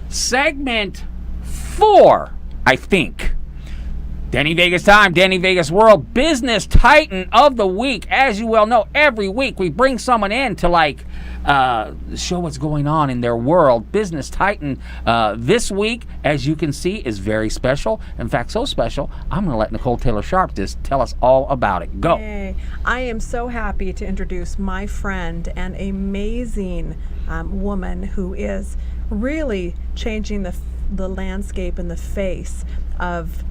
segment 4, I think. Danny Vegas time, Danny Vegas World Business Titan of the Week. As you well know, every week we bring someone in to show what's going on in their world. Business Titan this week, as you can see, is very special. In fact, so special, I'm going to let Nicole Taylor Sharp just tell us all about it. Go. Hey, I am so happy to introduce my friend and amazing woman who is really changing the landscape and the face of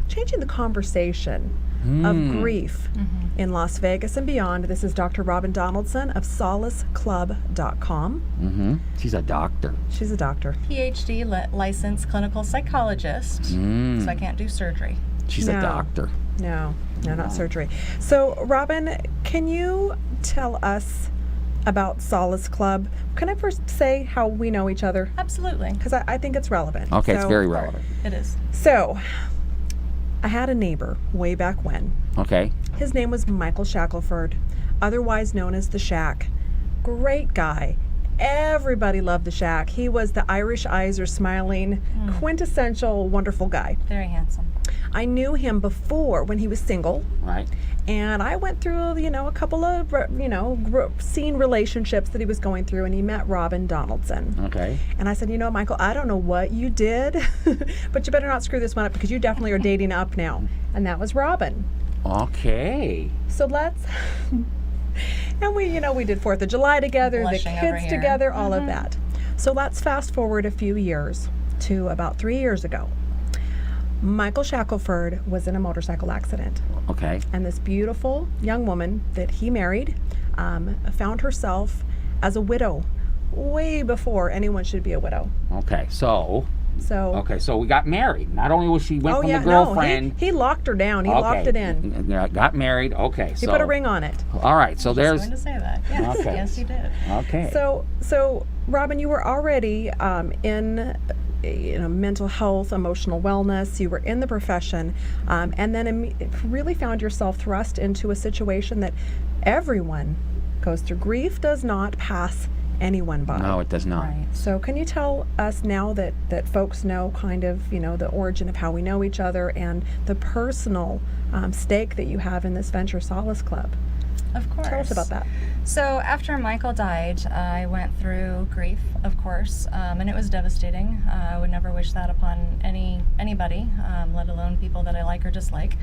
changing the conversation of grief in Las Vegas and beyond. This is Dr. Robin Donaldson of solaceclub.com. She's a doctor. She's a doctor. PhD licensed clinical psychologist, so I can't do surgery. She's a doctor. No, not surgery. So, Robin, can you tell us about Solace Club? Can I first say how we know each other? Absolutely. Because I think it's relevant. Okay, it's very relevant. It is. So, I had a neighbor way back when. Okay. His name was Michael Shackelford, otherwise known as the Shack. Great guy. Everybody loved the Shack. He was the Irish eyes are smiling, quintessential wonderful guy. Very handsome. I knew him before when he was single. Right. And I went through, a couple of, scene relationships that he was going through, and he met Robin Donaldson. Okay. And I said, Michael, I don't know what you did, but you better not screw this one up because you definitely are dating up now. And that was Robin. Okay. So let's, and we did 4th of July together, Blushing the over kids here. together, all of that. So let's fast forward a few years to about 3 years ago. Michael Shackelford was in a motorcycle accident. Okay. And this beautiful young woman that he married found herself as a widow way before anyone should be a widow. Okay. So we got married. Not only was she went from the girlfriend. No, he locked her down. He locked it in. Got married. Okay. He put a ring on it. All right. So I was there's. going to say that. Yes. Okay. Yes, he did. Okay. So Robin, you were already in mental health, emotional wellness. You were in the profession, and then really found yourself thrust into a situation that everyone goes through. Grief does not pass anyone by. No, it does not. Right. So can you tell us now that folks know kind of, the origin of how we know each other and the personal stake that you have in this venture, Solace Club? Of course. Tell us about that. So after Michael died, I went through grief, of course, and it was devastating. I would never wish that upon anybody, let alone people that I like or dislike.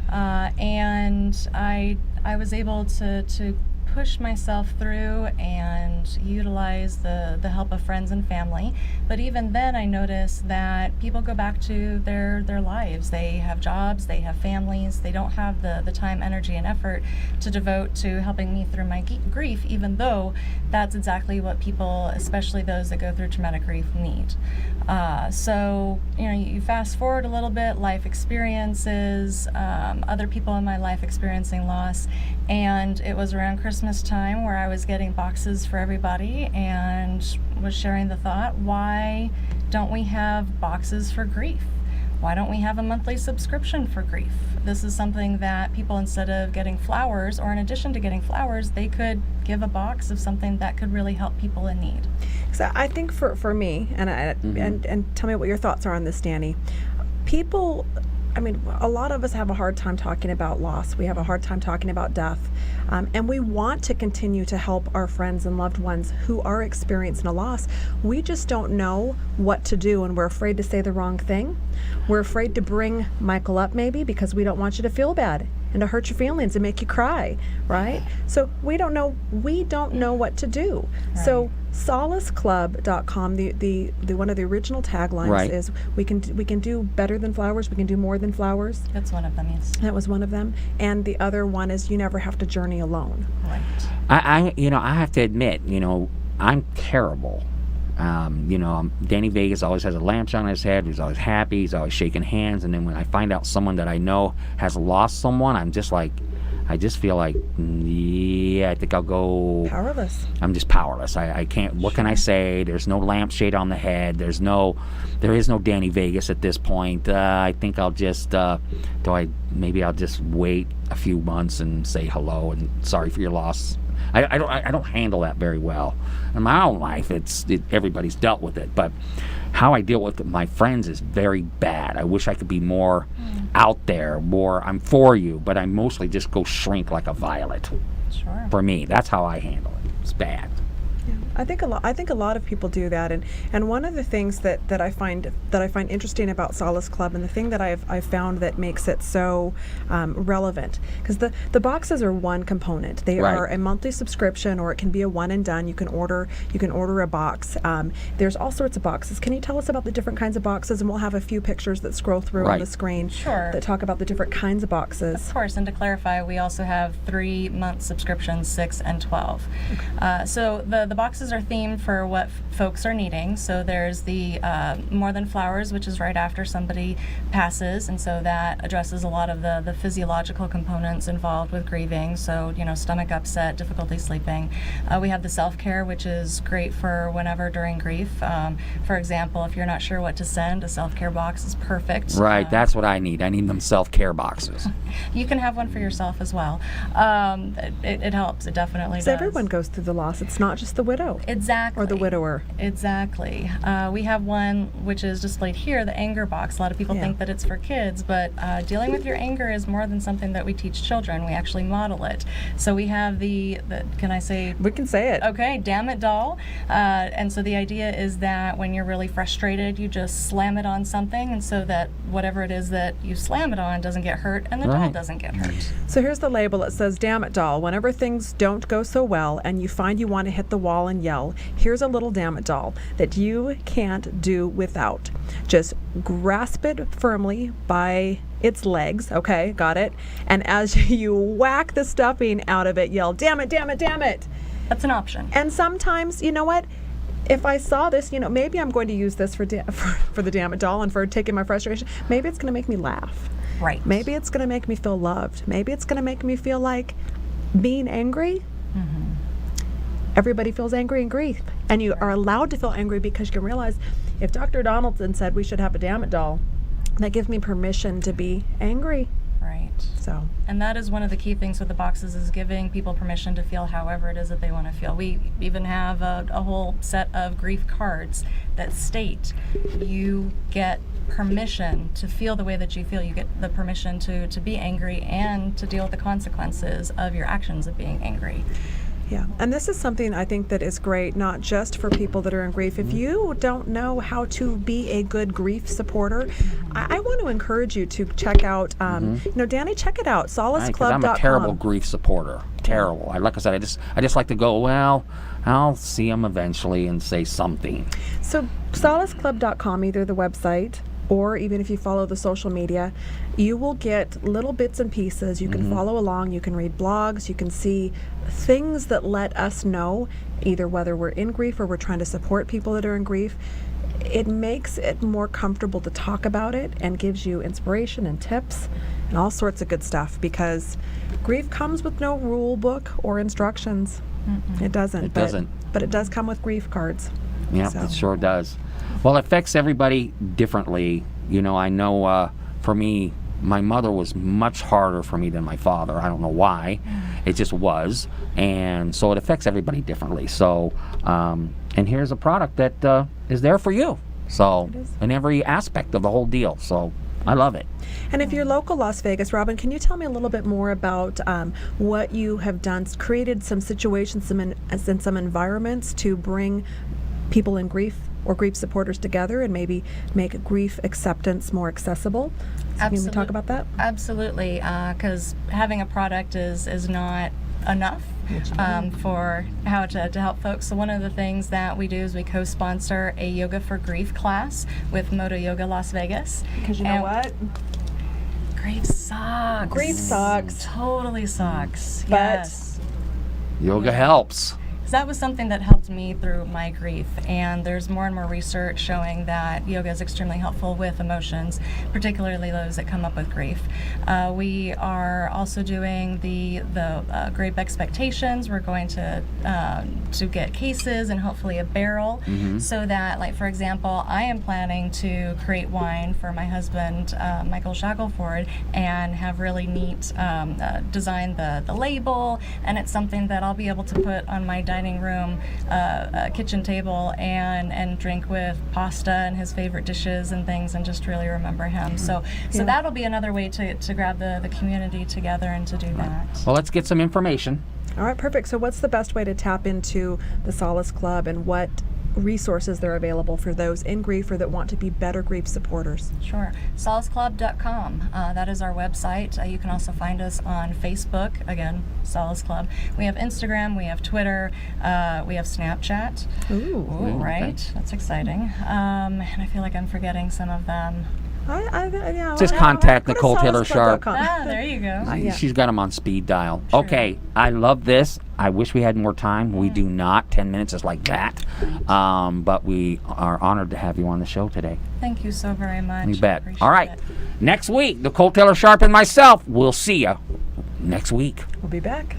And I was able to push myself through and utilize the help of friends and family. But even then, I noticed that people go back to their lives. They have jobs, they have families, they don't have the time, energy, and effort to devote to helping me through my grief, even though that's exactly what people, especially those that go through traumatic grief, need. So, you fast forward a little bit, life experiences, other people in my life experiencing loss, and it was around Christmas time where I was getting boxes for everybody and was sharing the thought, why don't we have boxes for grief? Why don't we have a monthly subscription for grief? This is something that people, instead of getting flowers, or in addition to getting flowers, they could give a box of something that could really help people in need. So I think for me, and tell me what your thoughts are on this, Danny. People, a lot of us have a hard time talking about loss. We have a hard time talking about death. And we want to continue to help our friends and loved ones who are experiencing a loss. We just don't know what to do, and we're afraid to say the wrong thing. We're afraid to bring Michael up maybe because we don't want you to feel bad and to hurt your feelings and make you cry, right? So we don't know what to do. Right. So solaceclub.com, the one of the original taglines is we can do better than flowers, we can do more than flowers. That's one of them, yes. That was one of them. And the other one is you never have to journey alone. Right. I have to admit, I'm terrible. Danny Vegas always has a lampshade on his head. He's always happy. He's always shaking hands. And then when I find out someone that I know has lost someone, I just feel like, I think I'll go Powerless. I'm just powerless. I can't. What can I say? There's no lampshade on the head. There is no Danny Vegas at this point. I think I'll just maybe I'll just wait a few months and say hello and sorry for your loss. I don't handle that very well. In my own life, everybody's dealt with it, but how I deal with my friends is very bad. I wish I could be more out there, more I'm for you, but I mostly just go shrink like a violet. Sure. For me, that's how I handle it. It's bad. I think a lot of people do that, and one of the things that I find interesting about Solace Club, and the thing that I've found that makes it so relevant, because the boxes are one component. They Right. are a monthly subscription, or it can be a one and done. You can order a box. There's all sorts of boxes. Can you tell us about the different kinds of boxes? And we'll have a few pictures that scroll through on Right. the screen Sure. that talk about the different kinds of boxes. Of course, and to clarify, we also have 3-month subscriptions, 6 and 12. So the boxes are themed for what folks are needing. So there's the More Than Flowers, which is right after somebody passes, and so that addresses a lot of the physiological components involved with grieving. So, stomach upset, difficulty sleeping. We have the self-care, which is great for whenever during grief. For example, if you're not sure what to send, a self-care box is perfect. Right, that's what I need. I need them self-care boxes. You can have one for yourself as well. It helps. It definitely does. So everyone goes through the loss. It's not just the widow Exactly. or the widower. Exactly. We have one which is displayed here, the anger box. A lot of people Yeah. think that it's for kids, but dealing with your anger is more than something that we teach children. We actually model it. So we have the can I say? We can say it. Okay, damn it doll. And so the idea is that when you're really frustrated, you just slam it on something, and so that whatever it is that you slam it on doesn't get hurt, and the doll Right. doesn't get hurt. So here's the label. It says, "Damn it, doll. Whenever things don't go so well and you find you want to hit the wall and yell, here's a little damn it doll that you can't do without. Just grasp it firmly by its legs." Okay, got it. And as you whack the stuffing out of it, yell, "Damn it, damn it, damn it." That's an option. And sometimes, you know what? If I saw this, maybe I'm going to use this for the damn it doll and for taking my frustration. Maybe it's going to make me laugh. Right. Maybe it's going to make me feel loved. Maybe it's going to make me feel like being angry. Everybody feels angry in grief. And you are allowed to feel angry because you can realize if Dr. Donaldson said we should have a damn it doll, that gives me permission to be angry. Right. So, And that is one of the key things with the boxes, is giving people permission to feel however it is that they want to feel. We even have a whole set of grief cards that state you get permission to feel the way that you feel. You get the permission to be angry and to deal with the consequences of your actions of being angry. yeah. And this is something I think that is great, not just for people that are in grief. If you don't know how to be a good grief supporter, I want to encourage you to check out, Danny, check it out, Because solaceclub.com. I'm a terrible grief supporter. Terrible. Like I said, I just like to go, well, I'll see them eventually and say something. So solaceclub.com, either the website or even if you follow the social media, you will get little bits and pieces. You can follow along, you can read blogs, you can see things that let us know either whether we're in grief or we're trying to support people that are in grief. It makes it more comfortable to talk about it and gives you inspiration and tips and all sorts of good stuff, because grief comes with no rule book or instructions. It doesn't. It doesn't. But it does come with grief cards. Yeah, So. it sure does. Well, it affects everybody differently. I know for me, my mother was much harder for me than my father. I don't know why. It just was. And so it affects everybody differently. So, and here's a product that is there for you. So, It is. in every aspect of the whole deal. So, I love it. And if you're local Las Vegas, Robin, can you tell me a little bit more about what you have done, created some situations, some environments to bring people in grief or grief supporters together and maybe make grief acceptance more accessible? Can we talk about that? Absolutely, because having a product is not enough for how to help folks. So one of the things that we do is we co-sponsor a Yoga for Grief class with Moto Yoga Las Vegas. Because you know And what? Grief sucks. Grief sucks. Totally sucks. But- Yes. Yoga helps. because that was something that helped me through my grief. And there's more and more research showing that yoga is extremely helpful with emotions, particularly those that come up with grief. We are also doing the Grape Expectations. We're going to get cases and hopefully a barrel, so that, like, for example, I am planning to create wine for my husband, Michael Shackelford, and have really neat design the label, and it's something that I'll be able to put on my dining room kitchen table and drink with pasta and his favorite dishes and things, and just really remember him. So that'll be another way to grab the community together and to do that. Well, let's get some information. All right, perfect. So what's the best way to tap into the Solace Club, and what resources they're available for those in grief or that want to be better grief supporters? Sure. SolaceClub.com. That is our website. You can also find us on Facebook. Again, Solace Club. We have Instagram. We have Twitter. We have Snapchat. Ooh. Right. That's exciting. And I feel like I'm forgetting some of them. Just contact Nicole Taylor Sharp. There you go. She's got them on speed dial. Okay, I love this. I wish we had more time. We do not. 10 minutes is like that. But we are honored to have you on the show today. Thank you so very much. You bet. Appreciate All right. it. Next week, Nicole Taylor Sharp and myself, we'll see you next week. We'll be back.